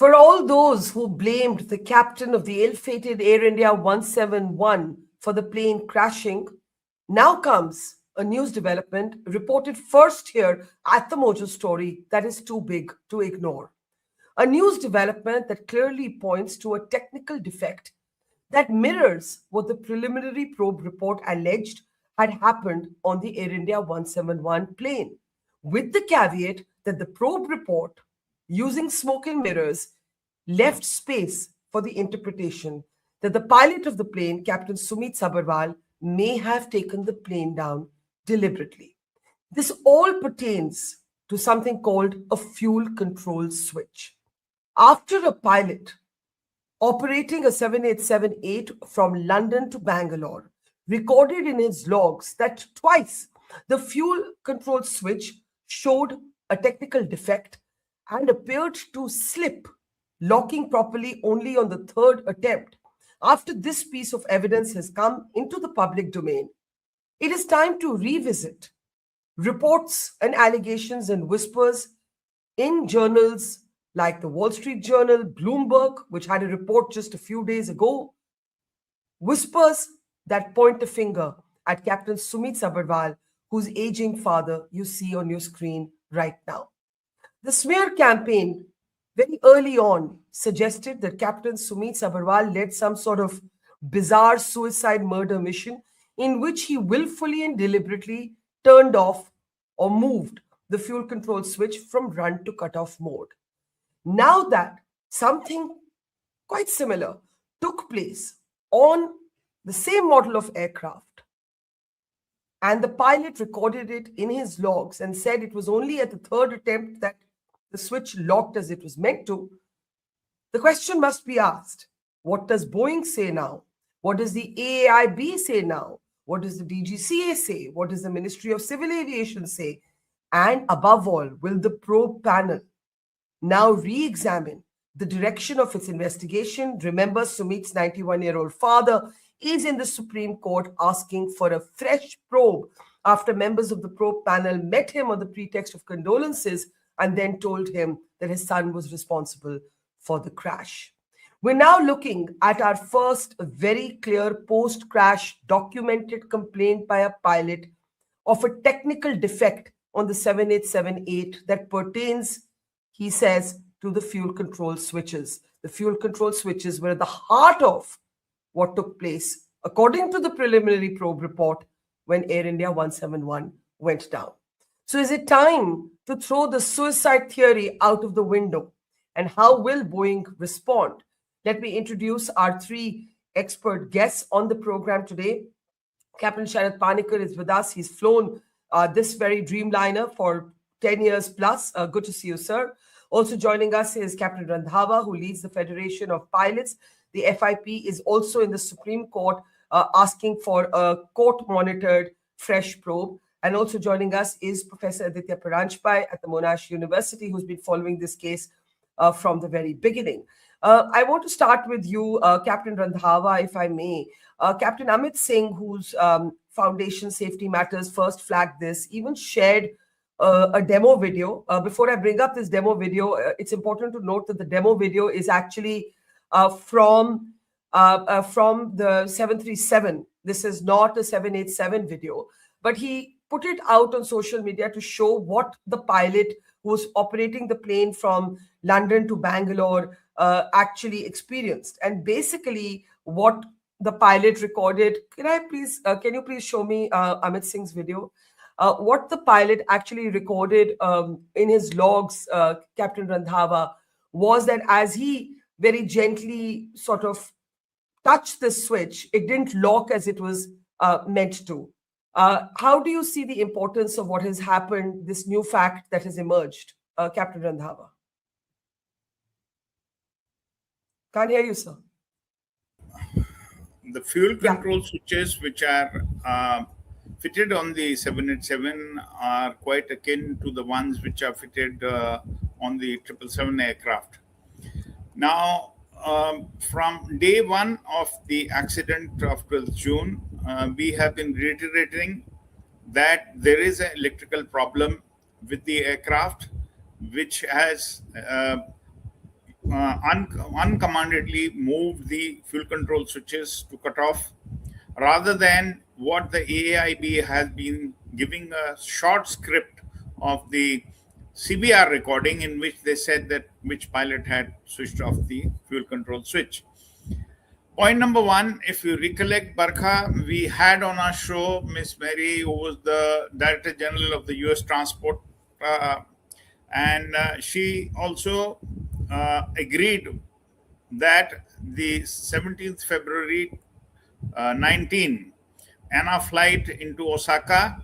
For all those who blamed the captain of the ill-fated Air India 171 for the plane crashing, now comes a news development reported first here at the Mojo story that is too big to ignore. A news development that clearly points to a technical defect that mirrors what the preliminary probe report alleged had happened on the Air India 171 plane, with the caveat that the probe report, using smoke and mirrors, left space for the interpretation that the pilot of the plane, Captain Sumit Sabharwal, may have taken the plane down deliberately. This all pertains to something called a fuel control switch. After a pilot operating a 787-8 from London to Bangalore recorded in his logs that twice the fuel control switch showed a technical defect and appeared to slip, locking properly only on the third attempt. After this piece of evidence has come into the public domain, it is time to revisit reports and allegations and whispers in journals like the Wall Street Journal, Bloomberg, which had a report just a few days ago, whispers that point a finger at Captain Sumit Sabharwal, whose aging father you see on your screen right now. The smear campaign very early on suggested that Captain Sumit Sabharwal led some sort of bizarre suicide murder mission in which he willfully and deliberately turned off or moved the fuel control switch from run to cutoff mode. Now that something quite similar took place on the same model of aircraft, and the pilot recorded it in his logs and said it was only at the third attempt that the switch locked as it was meant to, the question must be asked, what does Boeing say now? What does the AAIB say now? What does the DGCA say? What does the Ministry of Civil Aviation say? And above all, will the probe panel now re-examine the direction of its investigation? Remember, Sumit's 91-year-old father is in the Supreme Court asking for a fresh probe after members of the probe panel met him on the pretext of condolences and then told him that his son was responsible for the crash. We're now looking at our first very clear post-crash documented complaint by a pilot of a technical defect on the 787-8 that pertains, he says, to the fuel control switches. The fuel control switches were at the heart of what took place, according to the preliminary probe report, when Air India 171 went down. So is it time to throw the suicide theory out of the window? And how will Boeing respond? Let me introduce our three expert guests on the program today. Captain Sharad Panikkar is with us. He's flown this very Dreamliner for 10 years plus. Good to see you, sir. Also joining us is Captain Randhawa, who leads the Federation of Pilots. The FIP is also in the Supreme Court asking for a court-monitored fresh probe. And also joining us is Professor Aditya Paranjpai at the Monash University, who's been following this case from the very beginning. I want to start with you, Captain Randhawa, if I may. Captain Amit Singh, whose Foundation Safety Matters first flagged this, even shared a demo video. Before I bring up this demo video, it's important to note that the demo video is actually from the 737. This is not a 787 video, but he put it out on social media to show what the pilot who was operating the plane from London to Bangalore actually experienced. And basically what the pilot recorded, can you please show me Amit Singh's video? What the pilot actually recorded in his logs, Captain Randhawa, was that as he very gently sort of touched the switch, it didn't lock as it was meant to. How do you see the importance of what has happened, this new fact that has emerged, Captain Randhawa? Can't hear you, sir. The fuel control switches which are fitted on the 787 are quite akin to the ones which are fitted on the 777 aircraft. Now, from day one of the accident of 12th June, we have been reiterating that there is an electrical problem with the aircraft, which has uncommandedly moved the fuel control switches to cut off, rather than what the AIB has been giving a short script of the CBR recording in which they said that which pilot had switched off the fuel control switch. Point number one, if you recollect, Barkha, we had on our show Miss Mary, who was the Director General of the US Transport, and she also agreed that the 17th February 19 ANA flight into Osaka,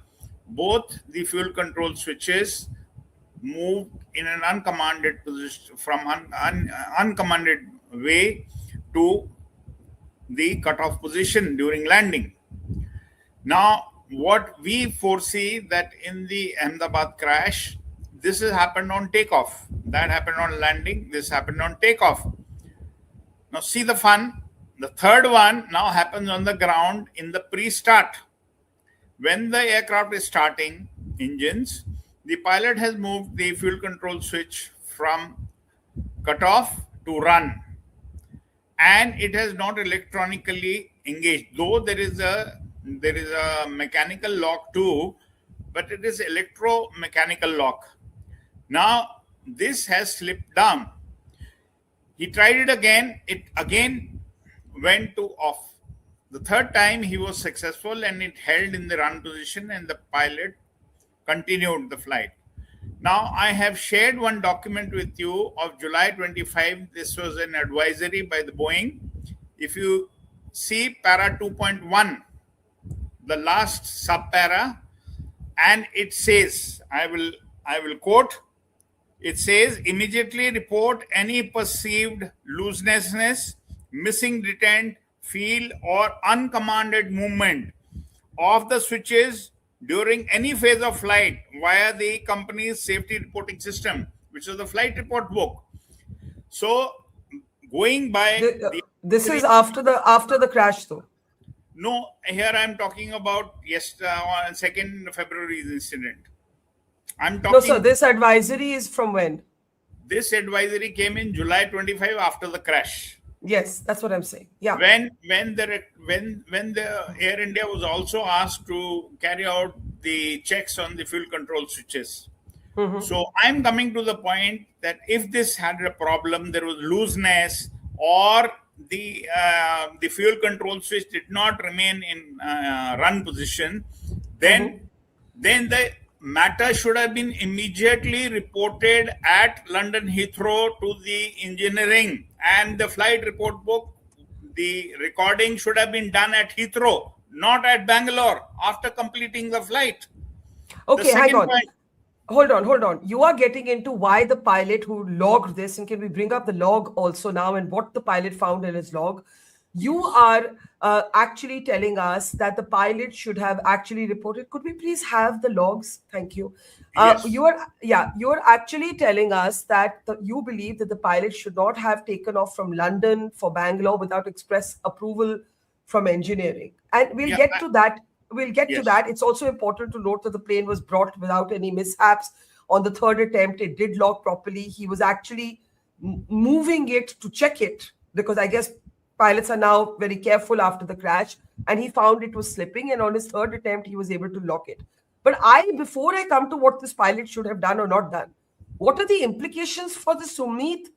both the fuel control switches moved in an uncommanded position from uncommanded way to the cutoff position during landing. Now, what we foresee that in the Ahmedabad crash, this has happened on takeoff. That happened on landing. This happened on takeoff. Now, see the fun. The third one now happens on the ground in the pre-start. When the aircraft is starting engines, the pilot has moved the fuel control switch from cutoff to run, and it has not electronically engaged, though there is a mechanical lock too, but it is electromechanical lock. Now this has slipped down. He tried it again, it again went to off. The third time he was successful and it held in the run position, and the pilot continued the flight. Now, I have shared one document with you of July 25. This was an advisory by the Boeing. If you see para 2.1, the last sub-para, and it says, I will quote, it says, immediately report any perceived looseness, missing detent, feel, or uncommanded movement of the switches during any phase of flight via the company's safety reporting system, which is the flight report book. So, going by this is after the crash, though. No, here I am talking about on 2nd February's incident. I'm talking. No, sir. This advisory is from when? This advisory came in July 25 after the crash. Yes, that's what I'm saying. Yeah. When the Air India was also asked to carry out the checks on the fuel control switches. Mm-hmm. So I'm coming to the point that if this had a problem, there was looseness, or the fuel control switch did not remain in run position, then the matter should have been immediately reported at London Heathrow to the engineering, and the flight report book, the recording should have been done at Heathrow, not at Bangalore after completing the flight. Okay, hang on. Hold on. You are getting into why the pilot who logged this, and can we bring up the log also now and what the pilot found in his log? You are actually telling us that the pilot should have actually reported. Could we please have the logs? Thank you. Yes. You are actually telling us that you believe that the pilot should not have taken off from London for Bangalore without express approval from engineering. And we'll get to that. We'll get to that. It's also important to note that the plane was brought without any mishaps. On the third attempt, it did log properly. He was actually moving it to check it, because I guess pilots are now very careful after the crash, and he found it was slipping, and on his third attempt, he was able to lock it. But before I come to what this pilot should have done or not done, what are the implications for the Sumit,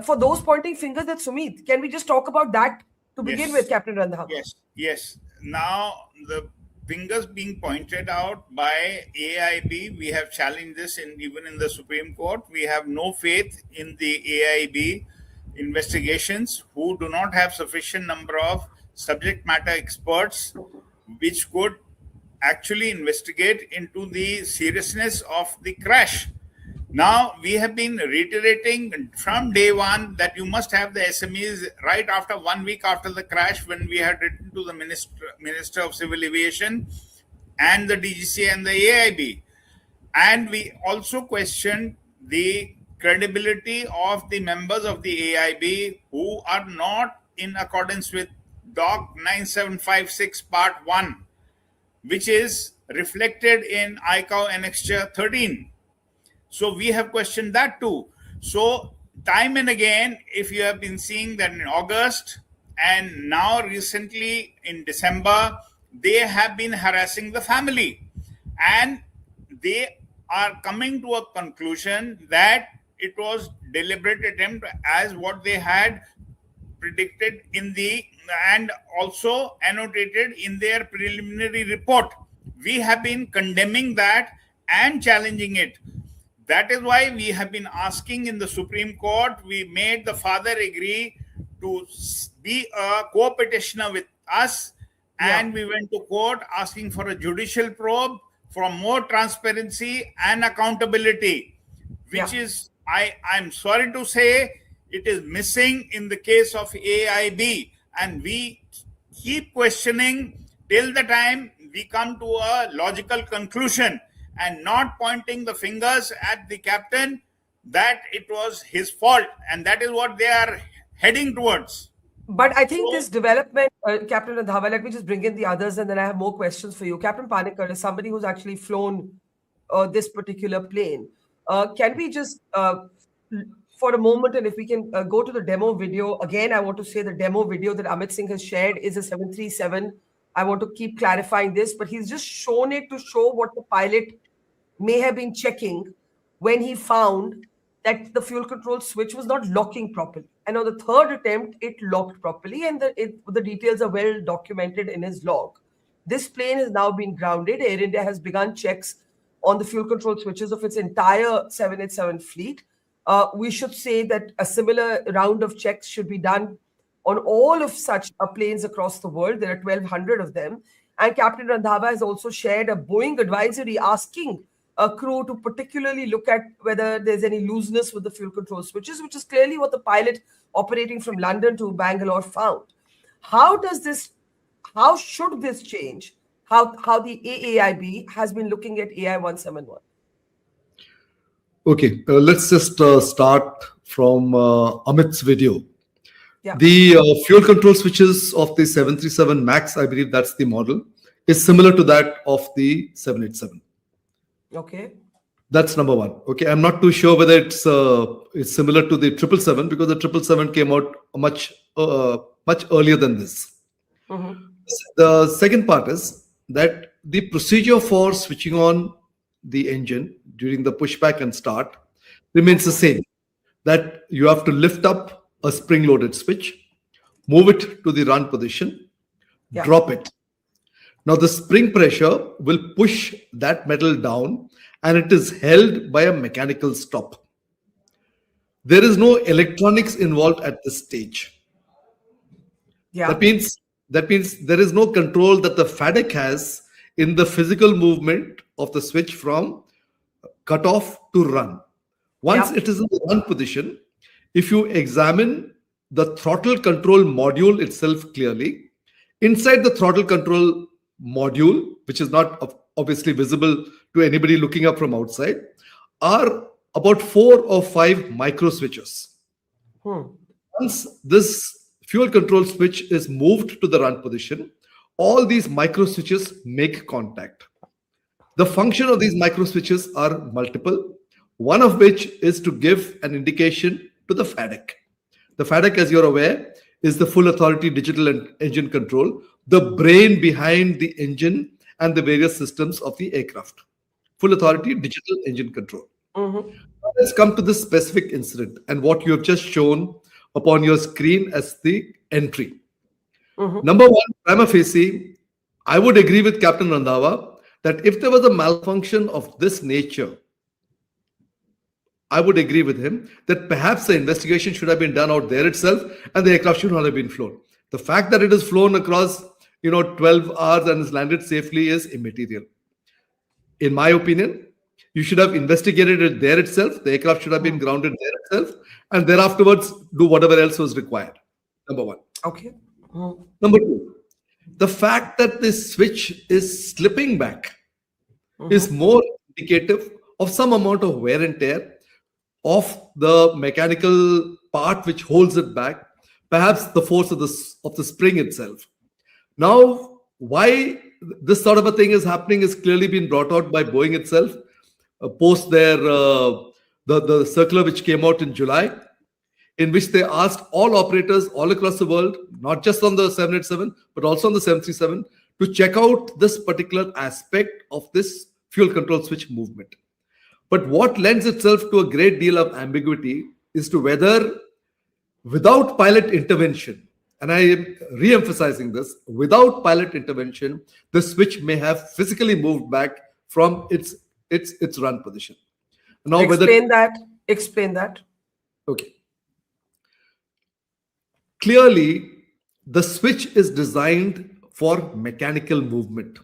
for those pointing fingers at Sumit? Can we just talk about that to begin with, Captain Randhawa? Yes. Now, the fingers being pointed out by AIB, we have challenged this even in the Supreme Court. We have no faith in the AIB investigations, who do not have sufficient number of subject matter experts which could actually investigate into the seriousness of the crash. Now, we have been reiterating from day one that you must have the SMEs right after 1 week after the crash, when we had written to the Minister of Civil Aviation and the DGCA and the AIB. And we also questioned the credibility of the members of the AIB who are not in accordance with Doc 9756 Part 1, which is reflected in ICAO Annexure 13. So we have questioned that too. So time and again, if you have been seeing that in August and now recently in December, they have been harassing the family, and they are coming to a conclusion that it was deliberate attempt as what they had predicted in the and also annotated in their preliminary report. We have been condemning that and challenging it. That is why we have been asking in the Supreme Court. We made the father agree to be a co-petitioner with us, and we went to court asking for a judicial probe for more transparency and accountability, which is, I'm sorry to say, it is missing in the case of AIB, and we keep questioning till the time we come to a logical conclusion and not pointing the fingers at the captain that it was his fault, and that is what they are heading towards. But I think this development, Captain Randhawa, let me just bring in the others and then I have more questions for you. Captain Panikkar is somebody who's actually flown this particular plane. Can we just, for a moment, and if we can go to the demo video, again, I want to say the demo video that Amit Singh has shared is a 737. I want to keep clarifying this, but he's just shown it to show what the pilot may have been checking when he found that the fuel control switch was not locking properly. And on the third attempt, it locked properly, and the details are well documented in his log. This plane has now been grounded. Air India has begun checks on the fuel control switches of its entire 787 fleet. We should say that a similar round of checks should be done on all of such planes across the world. There are 1,200 of them. And Captain Randhawa has also shared a Boeing advisory asking a crew to particularly look at whether there's any looseness with the fuel control switches, which is clearly what the pilot operating from London to Bangalore found. How should this change how the AAIB has been looking at AI 171? Okay, let's just start from Amit's video. Yeah. The fuel control switches of the 737 MAX, I believe that's the model, is similar to that of the 787. Okay. That's number one. Okay, I'm not too sure whether it's similar to the 777 because the 777 came out much earlier than this. Mm-hmm. The second part is that the procedure for switching on the engine during the pushback and start remains the same. That you have to lift up a spring-loaded switch, move it to the run position, drop it. Now the spring pressure will push that metal down and it is held by a mechanical stop. There is no electronics involved at this stage. That means there is no control that the FADEC has in the physical movement of the switch from cutoff to run. Once it is in the run position, if you examine the throttle control module itself clearly, inside the throttle control module, which is not obviously visible to anybody looking up from outside, are about 4 or 5 micro switches. Once this fuel control switch is moved to the run position, all these micro switches make contact. The function of these micro switches are multiple, one of which is to give an indication to the FADEC. The FADEC, as you're aware, is the full authority digital and engine control, the brain behind the engine and the various systems of the aircraft. Full authority digital engine control. Let's come to this specific incident and what you have just shown upon your screen as the entry. Number one, prima facie, I would agree with Captain Randhawa that if there was a malfunction of this nature, I would agree with him that perhaps the investigation should have been done out there itself and the aircraft should not have been flown. The fact that it is flown across 12 hours and is landed safely is immaterial. In my opinion, you should have investigated it there itself. The aircraft should have been grounded there itself and thereafterwards do whatever else was required. Number one. Okay. Number two, the fact that this switch is slipping back is more indicative of some amount of wear and tear of the mechanical part which holds it back, perhaps the force of the spring itself. Now, why this sort of a thing is happening is clearly been brought out by Boeing itself, post their the circular which came out in July. in which they asked all operators all across the world, not just on the 787, but also on the 737, to check out this particular aspect of this fuel control switch movement. But what lends itself to a great deal of ambiguity is to whether, without pilot intervention, and I am re-emphasizing this, without pilot intervention, the switch may have physically moved back from its run position. Now, Explain that. Okay. Clearly, the switch is designed for mechanical movement.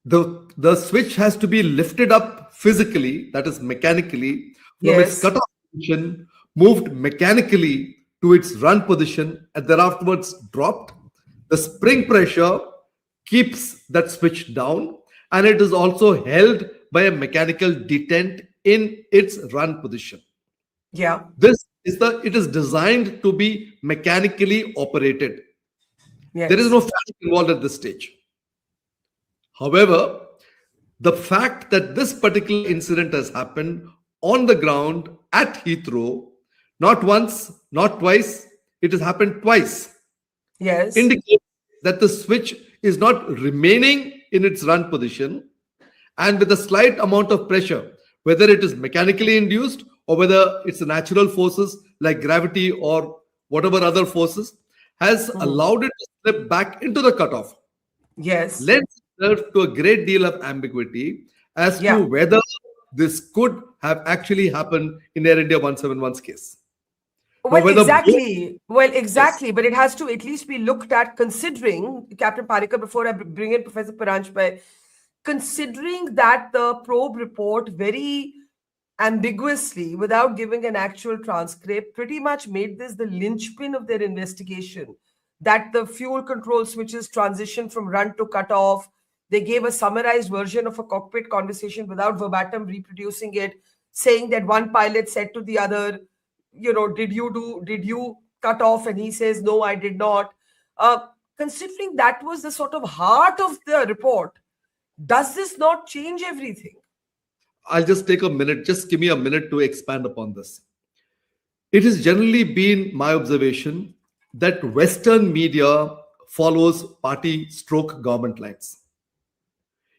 The switch has to be lifted up physically, that is mechanically, from its cutoff position, moved mechanically to its run position, and then afterwards dropped. The spring pressure keeps that switch down, and it is also held by a mechanical detent in its run position. Yeah. It is designed to be mechanically operated. Yes. There is no FADEC involved at this stage. However, the fact that this particular incident has happened on the ground at Heathrow, not once, not twice, it has happened twice. Yes. Indicates that the switch is not remaining in its run position, and with a slight amount of pressure, whether it is mechanically induced or whether it's the natural forces like gravity or whatever other forces, has allowed it to slip back into the cutoff. Yes. Lends itself to a great deal of ambiguity as to whether this could have actually happened in Air India 171's case. Well, exactly. Yes. But it has to at least be looked at, considering, Captain Parikar, before I bring in Professor Paranjpai, considering that the probe report very ambiguously, without giving an actual transcript, pretty much made this the linchpin of their investigation, that the fuel control switches transition from run to cutoff. They gave a summarized version of a cockpit conversation without verbatim reproducing it, saying that one pilot said to the other, did you cut off? And he says, no, I did not. Considering that was the sort of heart of the report, does this not change everything? I'll just take a minute. Just give me a minute to expand upon this. It has generally been my observation that Western media follows party/government lines.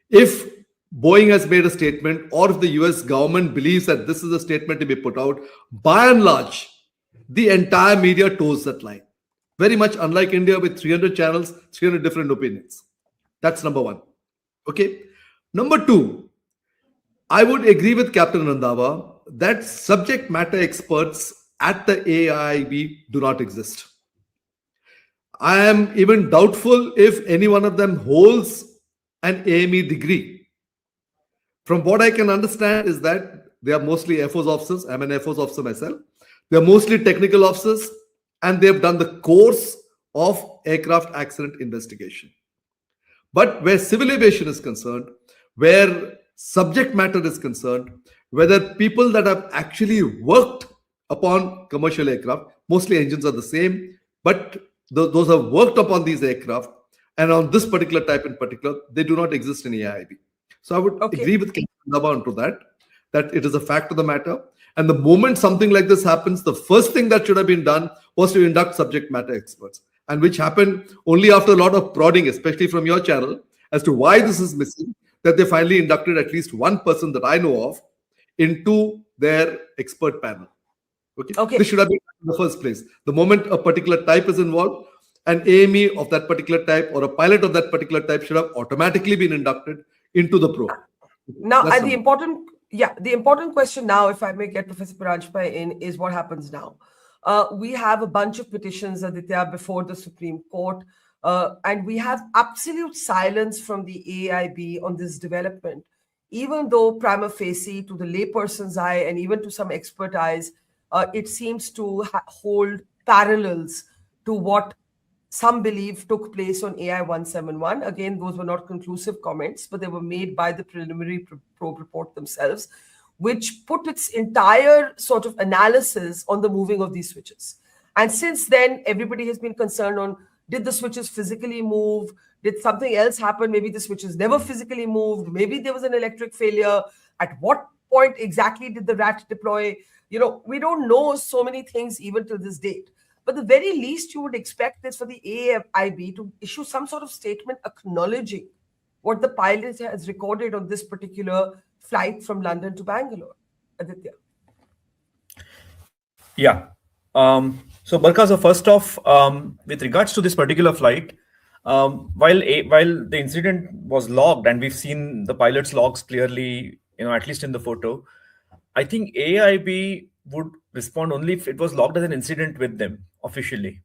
If Boeing has made a statement, or if the US government believes that this is a statement to be put out, by and large, the entire media toes that line. Very much unlike India with 300 channels, 300 different opinions. That's number one. Okay. Number two, I would agree with Captain Randhawa that subject matter experts at the AIIB do not exist. I am even doubtful if any one of them holds an AME degree. From what I can understand is that they are mostly Air Force officers. I'm an Air Force officer myself. They're mostly technical officers, and they've done the course of aircraft accident investigation. But where civil aviation is concerned, where subject matter is concerned, whether people that have actually worked upon commercial aircraft, mostly engines are the same, but those have worked upon these aircraft, and on this particular type in particular, they do not exist in AIIB. So I would agree with Captain Randhawa onto that it is a fact of the matter. And the moment something like this happens, the first thing that should have been done was to induct subject matter experts, and which happened only after a lot of prodding, especially from your channel, as to why this is missing, that they finally inducted at least one person that I know of into their expert panel. Okay. This should have been in the first place. The moment a particular type is involved, an AME of that particular type or a pilot of that particular type should have automatically been inducted into the probe. Now, the important question now, if I may get Professor Paranjpai in, is what happens now. We have a bunch of petitions, Aditya, before the Supreme Court, and we have absolute silence from the AIB on this development, even though prima facie, to the layperson's eye and even to some expert eyes, it seems to hold parallels to what some believe took place on AI 171. Again, those were not conclusive comments, but they were made by the preliminary probe report themselves, which put its entire sort of analysis on the moving of these switches. And since then, everybody has been concerned on, did the switches physically move? Did something else happen? Maybe the switches never physically moved. Maybe there was an electric failure. At what point exactly did the rat deploy? We don't know so many things even till this date. But the very least you would expect is for the AIB to issue some sort of statement acknowledging what the pilot has recorded on this particular flight from London to Bangalore. Aditya. Yeah. So Barkha, so first off, with regards to this particular flight, while the incident was logged and we've seen the pilot's logs clearly, at least in the photo, I think AIB would respond only if it was logged as an incident with them officially.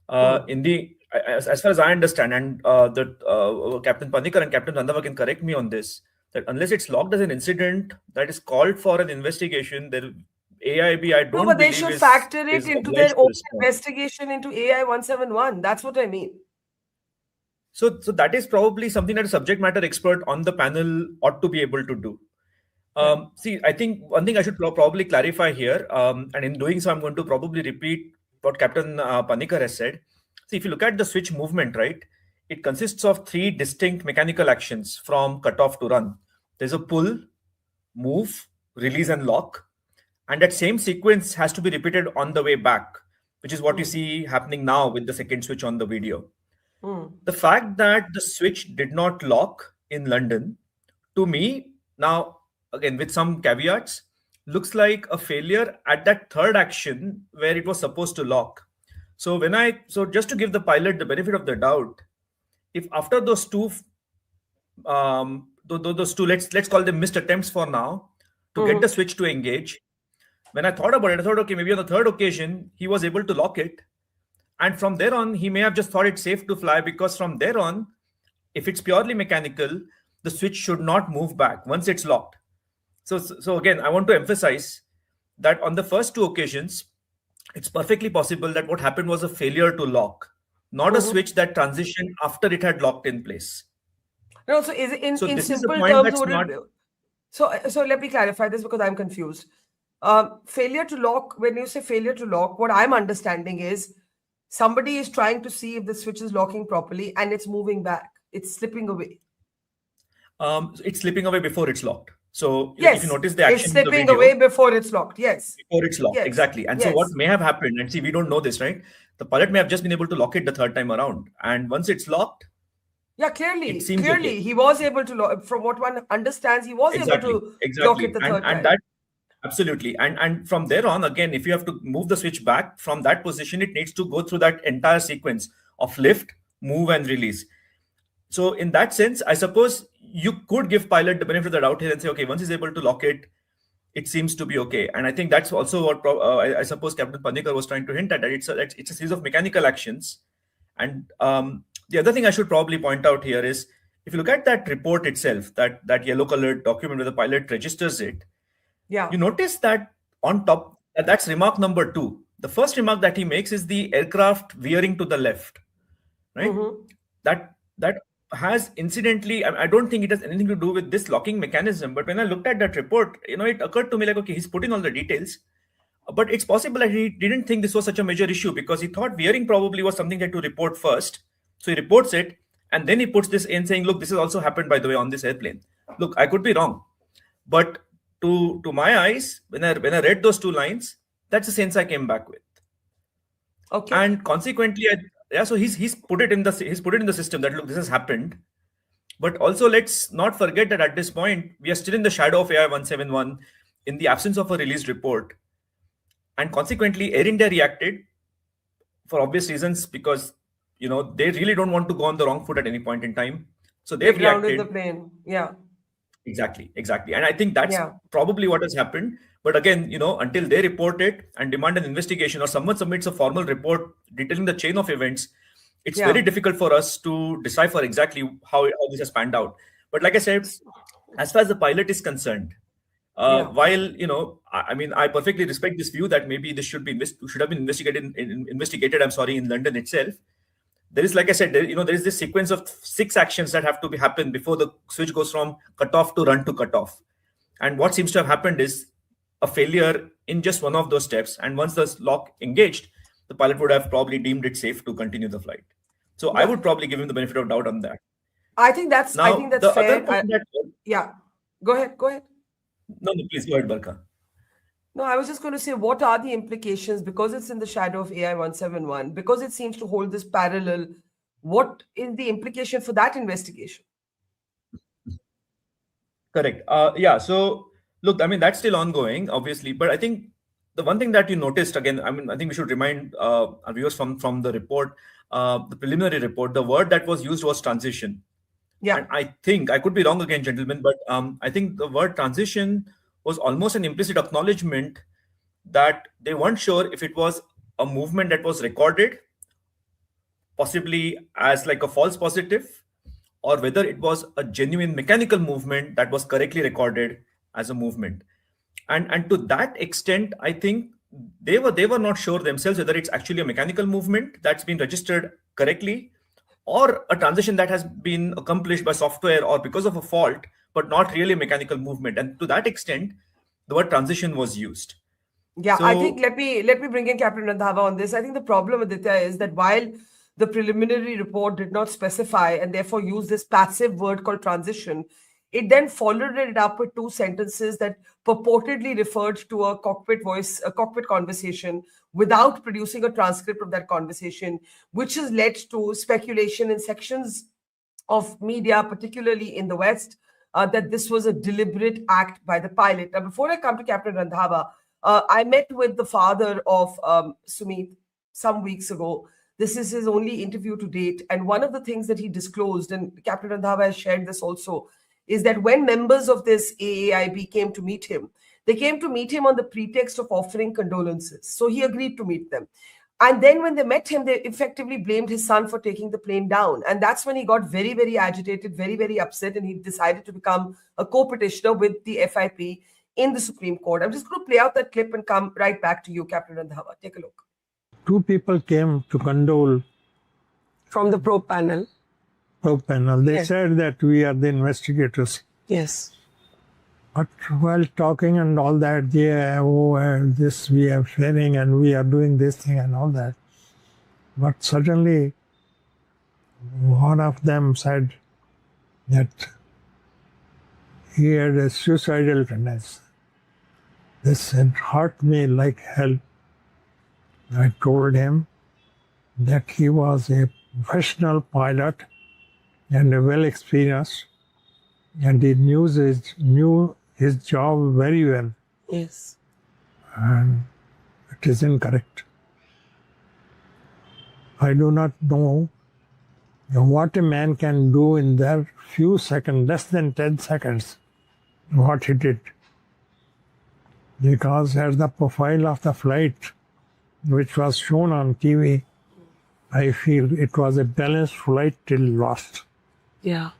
As far as I understand, and Captain Panikar and Captain Randhawa can correct me on this, that unless it's logged as an incident that is called for an investigation, there AIB, I don't No, but they believe should is- factor it is into obliged their to own respond. investigation into AI 171. That's what I mean. So that is probably something that a subject matter expert on the panel ought to be able to do. See, I think one thing I should probably clarify here, and in doing so, I'm going to probably repeat what Captain Panikar has said. See, if you look at the switch movement, right, it consists of 3 distinct mechanical actions from cutoff to run. There's a pull, move, release, and lock. And that same sequence has to be repeated on the way back, which is what you see happening now with the second switch on the video. The fact that the switch did not lock in London, to me, now, again, with some caveats, looks like a failure at that third action where it was supposed to lock. So just to give the pilot the benefit of the doubt, if after those two, let's call them missed attempts for now, to get the switch to engage, when I thought about it, I thought, okay, maybe on the third occasion, he was able to lock it. And from there on, he may have just thought it's safe to fly, because from there on, if it's purely mechanical, the switch should not move back once it's locked. So again, I want to emphasize that on the first 2 occasions, it's perfectly possible that what happened was a failure to lock, not a switch that transitioned after it had locked in place. No, so is it in So this is a simple point terms? that's Would not- it, so let me clarify this because I'm confused. Failure to lock. When you say failure to lock, what I'm understanding is somebody is trying to see if the switch is locking properly and it's moving back. It's slipping away. It's slipping away before it's locked. So Yes, if you notice the action it's in the slipping video, away before it's locked. Yes. before it's locked, Yes. exactly. And so what Yes. may have happened, and see, we don't know this, right? The pilot may have just been able to lock it the third time around, and once it's locked, Yeah, clearly, it seems clearly okay. he was able to lock. From what one understands, he was able to lock it the third time. And that absolutely, and from there on, again, if you have to move the switch back from that position, it needs to go through that entire sequence of lift, move, and release. So in that sense, I suppose you could give pilot the benefit of the doubt here and say, okay, once he's able to lock it, it seems to be okay. And I think that's also what I suppose Captain Panikar was trying to hint at, that it's a series of mechanical actions. And the other thing I should probably point out here is, if you look at that report itself, that yellow colored document where the pilot registers it, Yeah. you notice that on top, that's remark number 2. The first remark that he makes is the aircraft veering to the left, right? That has incidentally, I don't think it has anything to do with this locking mechanism, but when I looked at that report, it occurred to me like, okay, he's put in all the details, but it's possible that he didn't think this was such a major issue, because he thought veering probably was something that to report first. So he reports it, and then he puts this in saying, look, this has also happened, by the way, on this airplane. Look, I could be wrong, but to my eyes, when I read those 2 lines, that's the sense I came back with. Okay. And consequently, so he's put it in the system that, look, this has happened. But also, let's not forget that at this point, we are still in the shadow of AI 171, in the absence of a released report. And consequently, Air India reacted for obvious reasons, because they really don't want to go on the wrong foot at any point in time. So they've They grounded reacted. the plane. Yeah. Exactly. And I think that's Yeah. probably what has happened. But again, until they report it and demand an investigation, or someone submits a formal report detailing the chain of events, it's very difficult for us to decipher exactly how this has panned out. But like I said, as far as the pilot is concerned, while I perfectly respect this view that maybe this should have been investigated in London itself. There is, like I said, there is this sequence of 6 actions that have to happen before the switch goes from cutoff to run to cutoff. And what seems to have happened is a failure in just one of those steps. And once the lock engaged, the pilot would have probably deemed it safe to continue the flight. So I would probably give him the benefit of doubt on that. I think that's Now, the fair. other point Yeah. Go ahead. No, please go ahead, Barkha. No, I was just going to say, what are the implications? Because it's in the shadow of AI 171, because it seems to hold this parallel, what is the implication for that investigation? Correct. Yeah. So look, I mean, that's still ongoing, obviously. But I think the one thing that you noticed again, I mean, I think we should remind our viewers from the report, the preliminary report, the word that was used was transition. Yeah. And I think I could be wrong again, gentlemen, but I think the word transition was almost an implicit acknowledgement that they weren't sure if it was a movement that was recorded, possibly as like a false positive, or whether it was a genuine mechanical movement that was correctly recorded as a movement. And to that extent, I think they were not sure themselves whether it's actually a mechanical movement that's been registered correctly, or a transition that has been accomplished by software or because of a fault, but not really a mechanical movement. And to that extent, the word transition was used. Yeah, I think let me bring in Captain Randhawa on this. I think the problem, Aditya, is that while the preliminary report did not specify and therefore use this passive word called transition, it then followed it up with two sentences that purportedly referred to a cockpit conversation without producing a transcript of that conversation, which has led to speculation in sections of media, particularly in the West, that this was a deliberate act by the pilot. Now, before I come to Captain Randhawa, I met with the father of Sumit some weeks ago. This is his only interview to date. And one of the things that he disclosed, and Captain Randhawa has shared this also, is that when members of this AAIB came to meet him, they came to meet him on the pretext of offering condolences. So he agreed to meet them. And then when they met him, they effectively blamed his son for taking the plane down. And that's when he got very, very agitated, very, very upset. And he decided to become a co-petitioner with the FIP in the Supreme Court. I'm just going to play out that clip and come right back to you, Captain Randhawa. Take a look. Two people came to condole. From the probe panel. They Yes. said that we are the investigators. Yes. But while talking and all that, this we are sharing and we are doing this thing and all that. But suddenly, one of them said that he had a suicidal tendency. This had hurt me like hell. I told him that he was a professional pilot and well experienced, and he knew his job very well, Yes. and it is incorrect. I do not know what a man can do in that few seconds, less than 10 seconds, what he did. Because as the profile of the flight, which was shown on TV, I feel it was a balanced flight till lost. Yeah.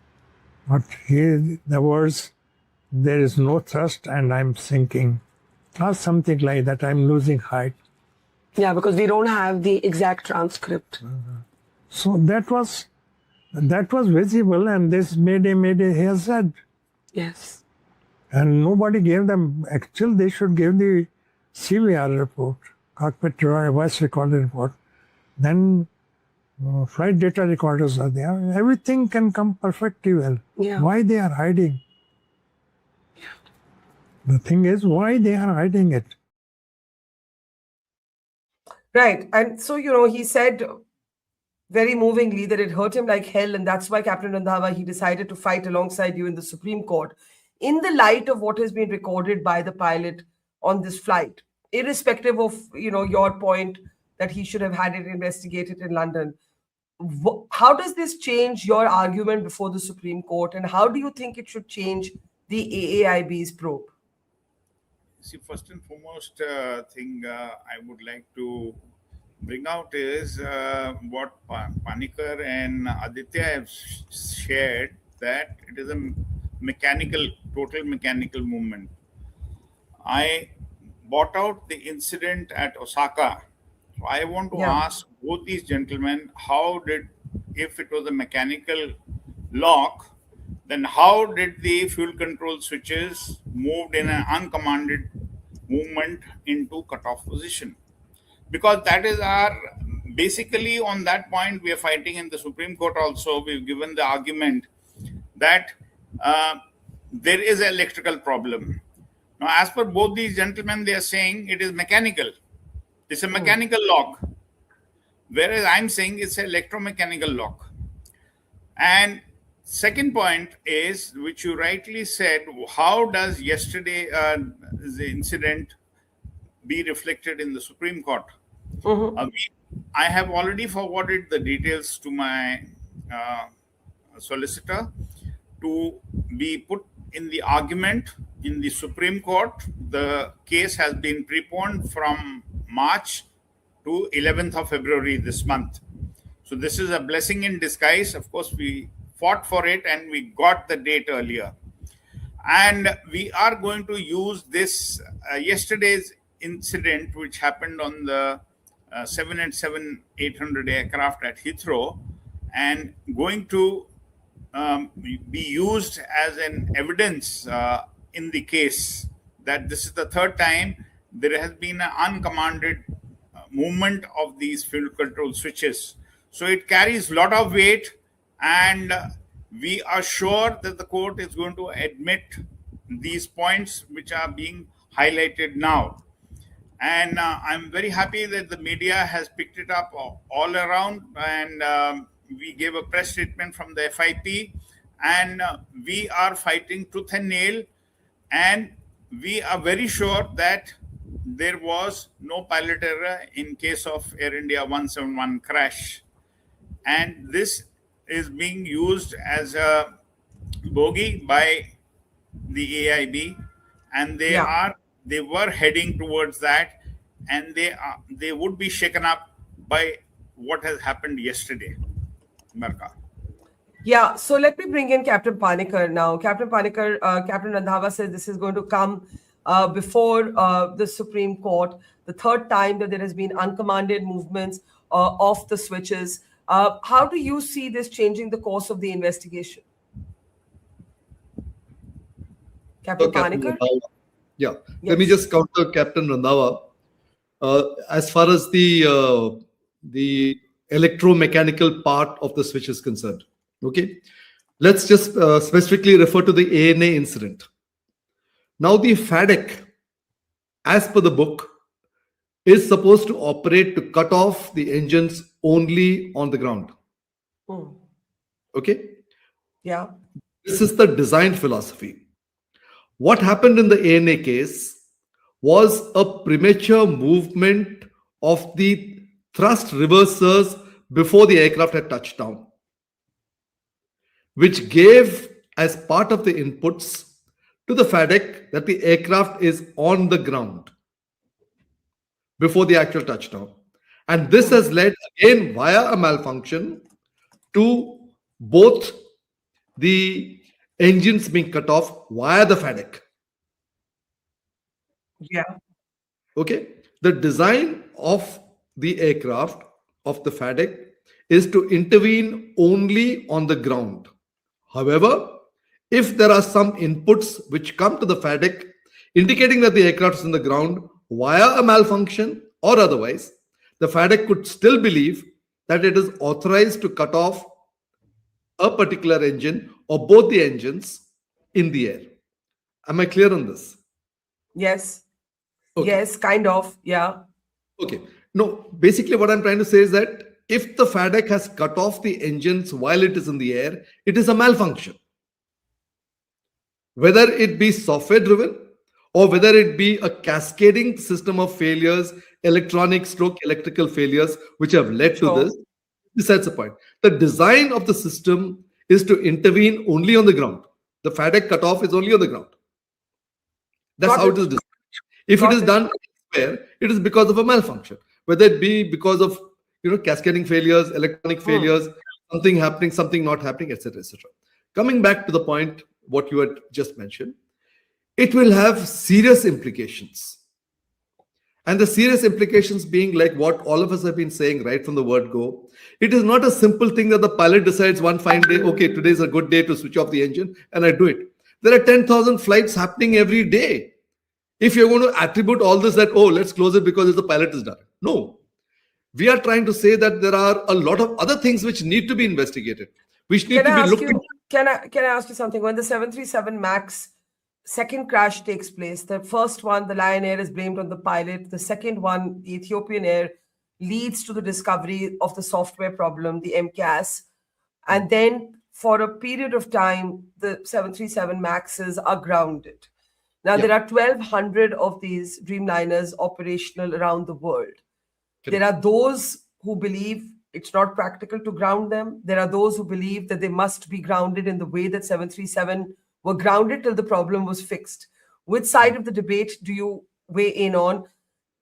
But here the words, there is no thrust and I'm sinking, or something like that, I'm losing height. Yeah, because we don't have the exact transcript. So that was visible, and this mayday he has said. Yes. And nobody gave them, actually they should give the CVR report, cockpit voice recorder report. Then flight data recorders are there. Everything can come perfectly well. Yeah. Why they are hiding? The thing is, why they are hiding it? Right. And so, he said very movingly that it hurt him like hell. And that's why, Captain Randhawa, he decided to fight alongside you in the Supreme Court. In the light of what has been recorded by the pilot on this flight, irrespective of, your point that he should have had it investigated in London, how does this change your argument before the Supreme Court? And how do you think it should change the AAIB's probe? See, first and foremost thing I would like to bring out is what Panikkar and Aditya have shared, that it is a total mechanical movement. I bought out the incident at Osaka. So I want to ask both these gentlemen, if it was a mechanical lock, then how did the fuel control switches moved in an uncommanded movement into cutoff position? Because that is basically on that point we are fighting in the Supreme Court also. We've given the argument that there is an electrical problem. Now, as per both these gentlemen, they are saying it is mechanical. It's a mechanical lock. Whereas I'm saying it's an electromechanical lock. And second point is, which you rightly said, how does yesterday the incident be reflected in the Supreme Court? I have already forwarded the details to my solicitor to be put in the argument in the Supreme Court. The case has been preponed from March to 11th of February this month. So this is a blessing in disguise. Of course, we fought for it and we got the date earlier. And we are going to use this yesterday's incident, which happened on the 787-800 aircraft at Heathrow, and going to be used as an evidence in the case that this is the third time there has been an uncommanded movement of these fuel control switches. So it carries a lot of weight, and we are sure that the court is going to admit these points which are being highlighted now. And I'm very happy that the media has picked it up all around, and we gave a press statement from the FIP, and we are fighting tooth and nail, and we are very sure that there was no pilot error in case of Air India 171 crash. And this is being used as a bogey by the AIB, and they were heading towards that, and they would be shaken up by what has happened yesterday. Barkha. Yeah, so let me bring in Captain Panikkar now. Captain Panikkar, Captain Randhawa says this is going to come before the Supreme Court, the third time that there has been uncommanded movements of the switches. How do you see this changing the course of the investigation? Captain Panikkar? Yeah, Yes. let me just counter Captain Randhawa. As far as the electromechanical part of the switch is concerned, okay, let's just specifically refer to the ANA incident. Now, the FADEC, as per the book, is supposed to operate to cut off the engines only on the ground. Okay? Yeah. This is the design philosophy. What happened in the ANA case was a premature movement of the thrust reversers before the aircraft had touched down, which gave as part of the inputs to the FADEC that the aircraft is on the ground before the actual touchdown. And this has led, again, via a malfunction, to both the engines being cut off via the FADEC. Yeah. Okay. The design of the aircraft, of the FADEC, is to intervene only on the ground. However, if there are some inputs which come to the FADEC indicating that the aircraft is on the ground via a malfunction or otherwise, the FADEC could still believe that it is authorized to cut off a particular engine or both the engines in the air. Am I clear on this? Yes. Okay. Yes, kind of. Yeah. Okay. No, basically what I'm trying to say is that if the FADEC has cut off the engines while it is in the air, it is a malfunction. Whether it be software driven or whether it be a cascading system of failures, electronic/electrical failures, which have led to this, besides the point. The design of the system is to intervene only on the ground. The FADEC cutoff is only on the ground. That's how it is designed. If it is done elsewhere, it is because of a malfunction, whether it be because of cascading failures, electronic failures, something happening, something not happening, etc., etc. Coming back to the point, what you had just mentioned, it will have serious implications. And the serious implications being like what all of us have been saying right from the word go. It is not a simple thing that the pilot decides one fine day, okay, today is a good day to switch off the engine, and I do it. There are 10,000 flights happening every day. If you're going to attribute all this that, oh, let's close it because the pilot is done. No. We are trying to say that there are a lot of other things which need to be investigated, which need to be looked into. Can I ask you something? When the 737 MAX second crash takes place. The first one, the Lion Air, is blamed on the pilot. The second one, the Ethiopian Air, leads to the discovery of the software problem, the MCAS. And then for a period of time, the 737 MAXs are grounded. Now, there are 1,200 of these Dreamliners operational around the world. There are those who believe it's not practical to ground them. There are those who believe that they must be grounded in the way that 737 were grounded till the problem was fixed. Which side of the debate do you weigh in on?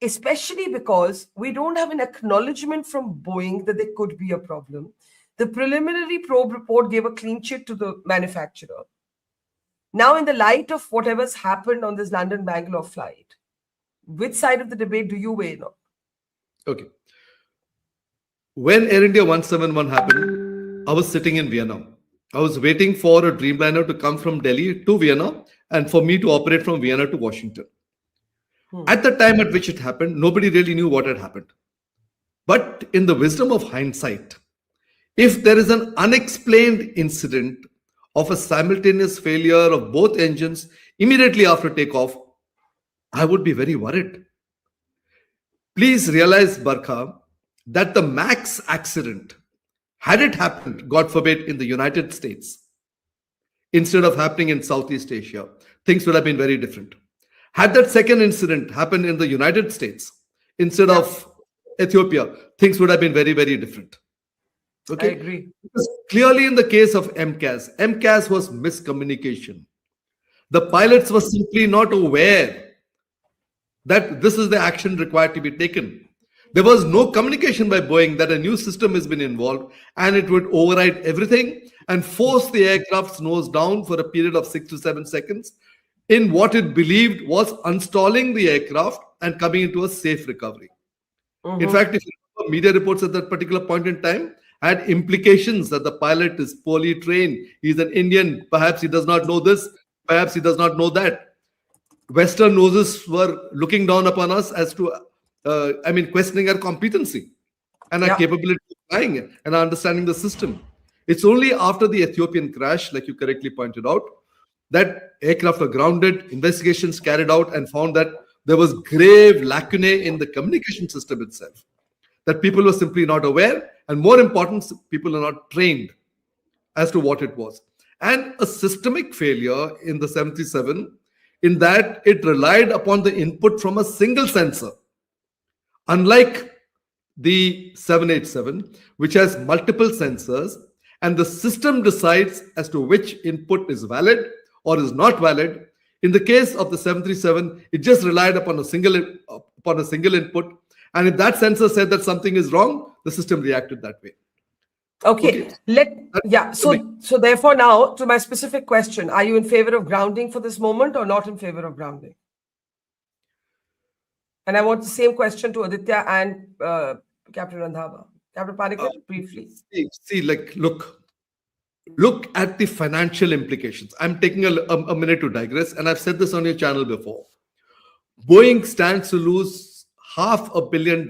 Especially because we don't have an acknowledgement from Boeing that there could be a problem. The preliminary probe report gave a clean chit to the manufacturer. Now, in the light of whatever's happened on this London-Bangalore flight, which side of the debate do you weigh in on? Okay. When Air India 171 happened, I was sitting in Vienna. I was waiting for a Dreamliner to come from Delhi to Vienna and for me to operate from Vienna to Washington. At the time at which it happened, nobody really knew what had happened. But in the wisdom of hindsight, if there is an unexplained incident of a simultaneous failure of both engines immediately after takeoff, I would be very worried. Please realize, Barkha, that the MAX accident, had it happened, God forbid, in the United States, instead of happening in Southeast Asia, things would have been very different. Had that second incident happened in the United States, instead of Ethiopia, things would have been very, very different. Okay? I agree. Because clearly in the case of MCAS was miscommunication. The pilots were simply not aware that this is the action required to be taken. There was no communication by Boeing that a new system has been involved and it would override everything and force the aircraft's nose down for a period of 6 to 7 seconds in what it believed was uninstalling the aircraft and coming into a safe recovery. In fact, if you remember, media reports at that particular point in time had implications that the pilot is poorly trained. He's an Indian. Perhaps he does not know this. Perhaps he does not know that. Western noses were looking down upon us as to, questioning our competency and our capability of flying and our understanding the system. It's only after the Ethiopian crash, like you correctly pointed out, that aircraft were grounded, investigations carried out, and found that there was grave lacunae in the communication system itself. That people were simply not aware, and more important, people are not trained as to what it was. And a systemic failure in the 737 in that it relied upon the input from a single sensor. Unlike the 787, which has multiple sensors, and the system decides as to which input is valid or is not valid. In the case of the 737, it just relied upon a single input. And if that sensor said that something is wrong, the system reacted that way. Okay. So therefore now to my specific question, are you in favor of grounding for this moment or not in favor of grounding? And I want the same question to Aditya and Captain Randhava. Captain Panikkar, briefly. Look at the financial implications. I'm taking a minute to digress, and I've said this on your channel before. Boeing stands to lose $500 million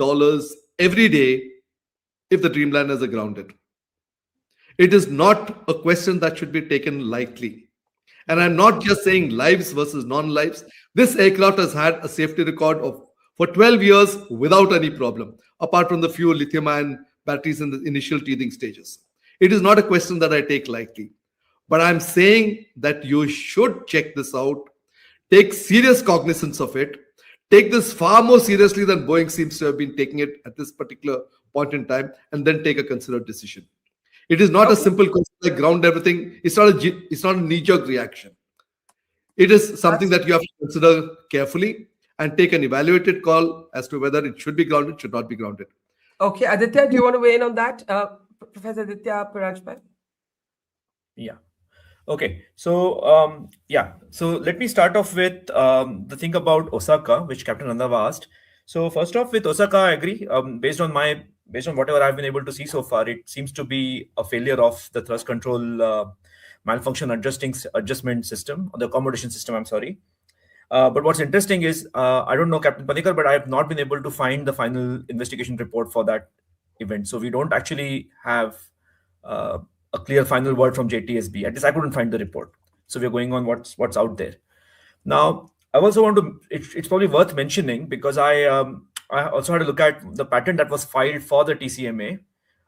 every day if the Dreamliners are grounded. It is not a question that should be taken lightly. And I'm not just saying lives versus non-lives. This aircraft has had a safety record for 12 years without any problem, apart from the few lithium-ion batteries in the initial teething stages. It is not a question that I take lightly. But I'm saying that you should check this out, take serious cognizance of it, take this far more seriously than Boeing seems to have been taking it at this particular point in time, and then take a considered decision. It is not a simple question like ground everything. It's not a knee-jerk reaction. It is something that you have to consider carefully and take an evaluated call as to whether it should be grounded, should not be grounded. Okay, Aditya, do you want to weigh in on that? Professor Aditya Parajpai? Yeah. Okay. So, So let me start off with the thing about Osaka, which Captain Randhava asked. So first off, with Osaka, I agree. Based on whatever I've been able to see so far, it seems to be a failure of the thrust control malfunction adjustment system, or the accommodation system, I'm sorry. But what's interesting is, I don't know, Captain Panikkar, but I have not been able to find the final investigation report for that event. So we don't actually have a clear final word from JTSB. At least I couldn't find the report. So we're going on what's out there. Now, I also want to, it's probably worth mentioning because I also had a look at the patent that was filed for the TCMA.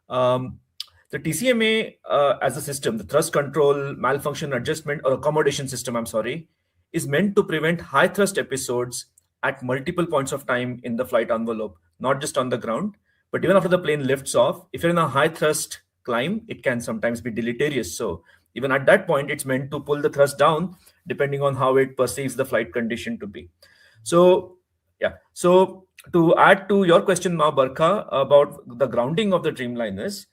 The TCMA as a system, the thrust control malfunction adjustment or accommodation system, I'm sorry, is meant to prevent high thrust episodes at multiple points of time in the flight envelope, not just on the ground, but even after the plane lifts off. If you're in a high thrust climb, it can sometimes be deleterious. So even at that point, it's meant to pull the thrust down depending on how it perceives the flight condition to be. So yeah, so to add to your question now, Barkha, about the grounding of the Dreamliners,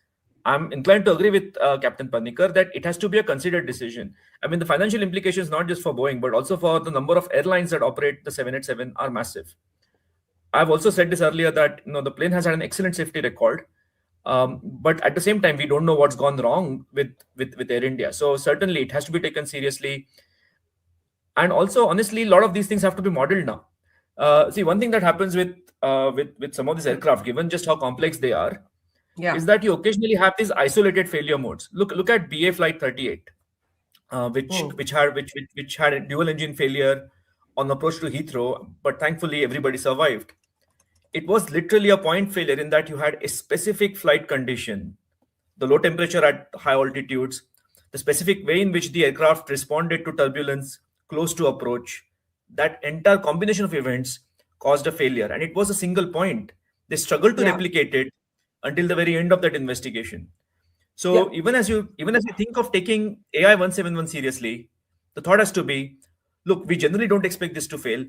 I'm inclined to agree with Captain Panikar that it has to be a considered decision. I mean, the financial implications, not just for Boeing, but also for the number of airlines that operate the 787 are massive. I've also said this earlier that the plane has had an excellent safety record, but at the same time, we don't know what's gone wrong with Air India. So certainly, it has to be taken seriously. And also, honestly, a lot of these things have to be modeled now. See, one thing that happens with some of these aircraft, given just how complex they are, is that you occasionally have these isolated failure modes. Look at BA Flight 38, which had a dual engine failure on approach to Heathrow, but thankfully everybody survived. It was literally a point failure in that you had a specific flight condition, the low temperature at high altitudes, the specific way in which the aircraft responded to turbulence close to approach. That entire combination of events caused a failure, and it was a single point. They struggled to replicate it until the very end of that investigation. So even as you think of taking AI 171 seriously, the thought has to be, look, we generally don't expect this to fail.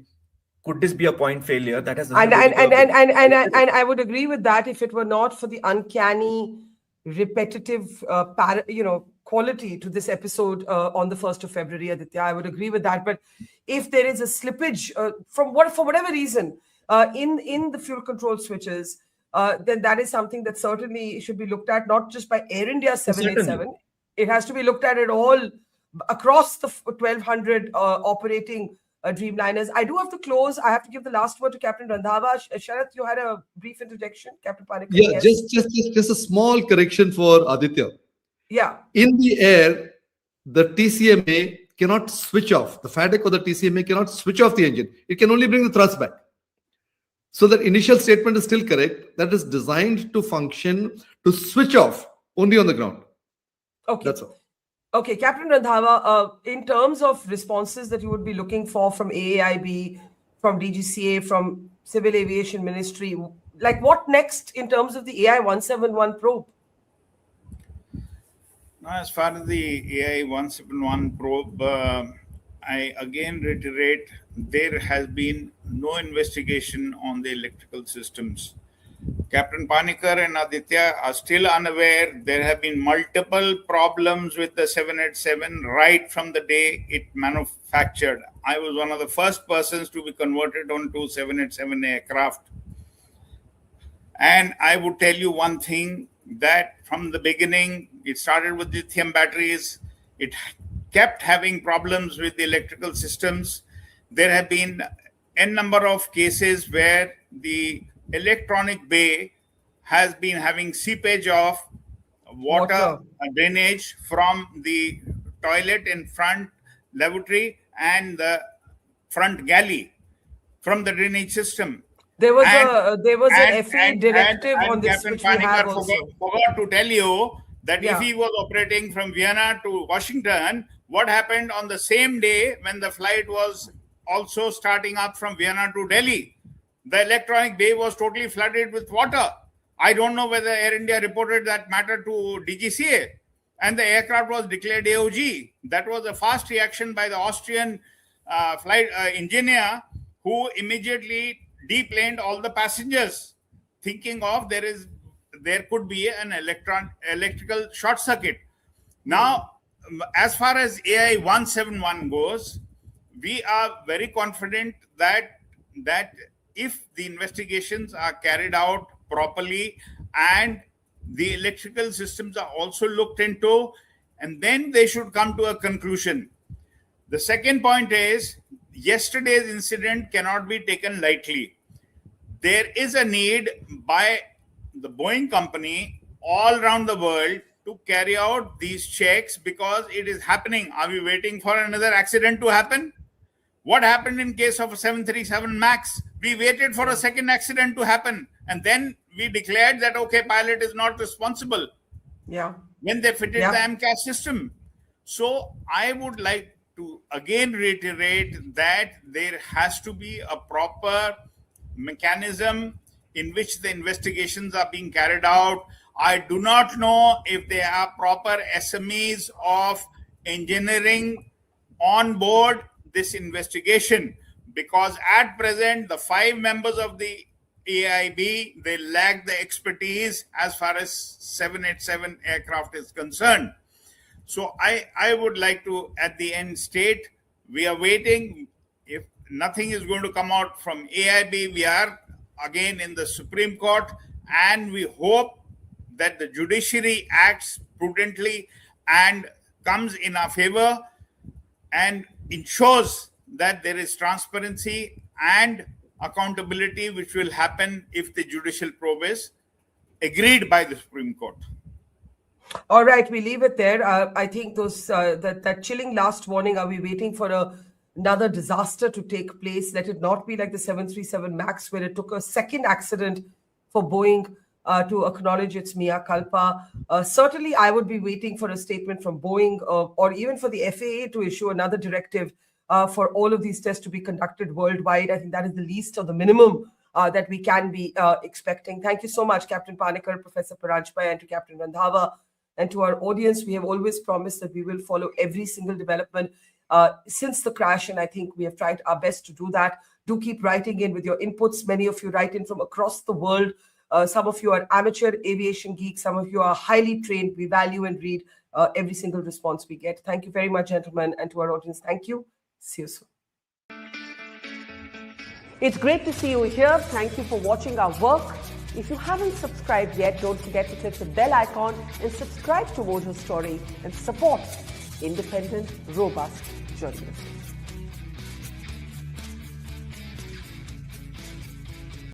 Could this be a point failure that has and I would agree with that if it were not for the uncanny repetitive quality to this episode on the 1st of February, Aditya. I would agree with that. But if there is a slippage for whatever reason in the fuel control switches, then that is something that certainly should be looked at, not just by Air India 787. Certainly. It has to be looked at all across the 1,200 operating Dreamliners. I do have to close. I have to give the last word to Captain Randhawa. Sharath, you had a brief interjection, Captain Panikar. Yeah, yes. just a small correction for Aditya. Yeah. In the air, the TCMA cannot switch off. The FADEC or the TCMA cannot switch off the engine. It can only bring the thrust back. So that initial statement is still correct. That is designed to function to switch off only on the ground. Okay. That's all. Okay, Captain Randhawa, in terms of responses that you would be looking for from AAIB, from DGCA, from Civil Aviation Ministry, like what next in terms of the AI 171 probe? Now, as far as the AI 171 probe, I again reiterate, there has been no investigation on the electrical systems. Captain Panikar and Aditya are still unaware. There have been multiple problems with the 787 right from the day it manufactured. I was one of the first persons to be converted onto 787 aircraft. And I would tell you one thing, that from the beginning, it started with lithium batteries. It kept having problems with the electrical systems. There have been n number of cases where the electronic bay has been having seepage of water drainage from the toilet in front lavatory and the front galley from the drainage system. There was an FAA directive on this, Captain which we have Panikar also. forgot to tell you that if he was operating from Vienna to Washington, what happened on the same day when the flight was also starting up from Vienna to Delhi? The electronic bay was totally flooded with water. I don't know whether Air India reported that matter to DGCA, and the aircraft was declared AOG. That was a fast reaction by the Austrian flight engineer, who immediately deplaned all the passengers, thinking of there could be an electrical short circuit. Now, as far as AI 171 goes, we are very confident that if the investigations are carried out properly and the electrical systems are also looked into, and then they should come to a conclusion. The second point is, yesterday's incident cannot be taken lightly. There is a need by the Boeing company all around the world to carry out these checks because it is happening. Are we waiting for another accident to happen? What happened in case of a 737 MAX? We waited for a second accident to happen, and then we declared that, okay, pilot is not responsible. Yeah. When they fitted Yeah. the MCAS system. So I would like to again reiterate that there has to be a proper mechanism in which the investigations are being carried out. I do not know if there are proper SMEs of engineering on board this investigation, because at present the 5 members of the AIB, they lack the expertise as far as 787 aircraft is concerned. So I would like to at the end state, we are waiting. If nothing is going to come out from AIB, we are again in the Supreme Court, and we hope that the judiciary acts prudently and comes in our favor and ensures that there is transparency and accountability, which will happen if the judicial probe is agreed by the Supreme Court. All right, we leave it there. I think those that chilling last warning. Are we waiting for another disaster to take place? Let it not be like the 737 MAX, where it took a second accident for Boeing to acknowledge its mea culpa. Certainly, I would be waiting for a statement from Boeing or even for the FAA to issue another directive for all of these tests to be conducted worldwide. I think that is the least or the minimum that we can be expecting. Thank you so much, Captain Panikkar, Professor Parajpai, and to Captain Randhawa. And to our audience, we have always promised that we will follow every single development since the crash. And I think we have tried our best to do that. Do keep writing in with your inputs. Many of you write in from across the world. Some of you are amateur aviation geeks. Some of you are highly trained. We value and read every single response we get. Thank you very much, gentlemen. And to our audience, thank you. See you soon. It's great to see you here. Thank you for watching our work. If you haven't subscribed yet, don't forget to click the bell icon and subscribe to Mojo Story and support independent, robust journalism.